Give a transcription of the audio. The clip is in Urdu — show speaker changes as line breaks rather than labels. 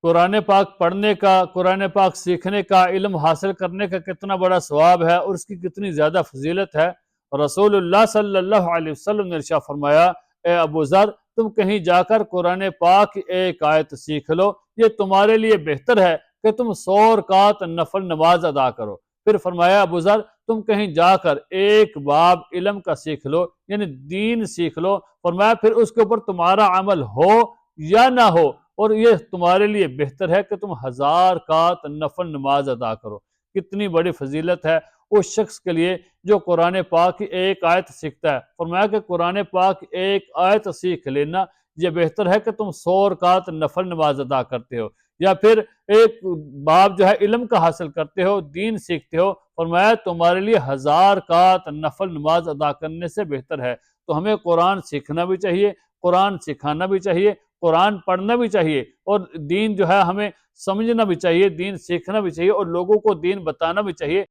قرآن پاک پڑھنے کا، قرآن پاک سیکھنے کا، علم حاصل کرنے کا کتنا بڑا ثواب ہے اور اس کی کتنی زیادہ فضیلت ہے۔ رسول اللہ صلی اللہ علیہ وسلم نے ارشاد فرمایا، اے ابو ذر، تم کہیں جا کر قرآن پاک کی ایک آیت سیکھ لو، یہ تمہارے لیے بہتر ہے کہ تم 100 رکعت نفل نماز ادا کرو۔ پھر فرمایا، ابو ذر، تم کہیں جا کر ایک باب علم کا سیکھ لو، یعنی دین سیکھ لو۔ فرمایا پھر اس کے اوپر تمہارا عمل ہو یا نہ ہو، اور یہ تمہارے لیے بہتر ہے کہ تم 1000 رکعت نفل نماز ادا کرو۔ کتنی بڑی فضیلت ہے اس شخص کے لیے جو قرآن پاک کی ایک آیت سیکھتا ہے۔ فرمایا کہ قرآن پاک کی ایک آیت سیکھ لینا یہ بہتر ہے کہ تم 100 رکعت نفل نماز ادا کرتے ہو، یا پھر ایک باب جو ہے علم کا حاصل کرتے ہو، دین سیکھتے ہو۔ فرمایا تمہارے لیے 1000 رکعت نفل نماز ادا کرنے سے بہتر ہے۔ تو ہمیں قرآن سیکھنا بھی چاہیے، قرآن سکھانا بھی چاہیے، قرآن پڑھنا بھی چاہیے، اور دین جو ہے ہمیں سمجھنا بھی چاہیے، دین سیکھنا بھی چاہیے، اور لوگوں کو دین بتانا بھی چاہیے۔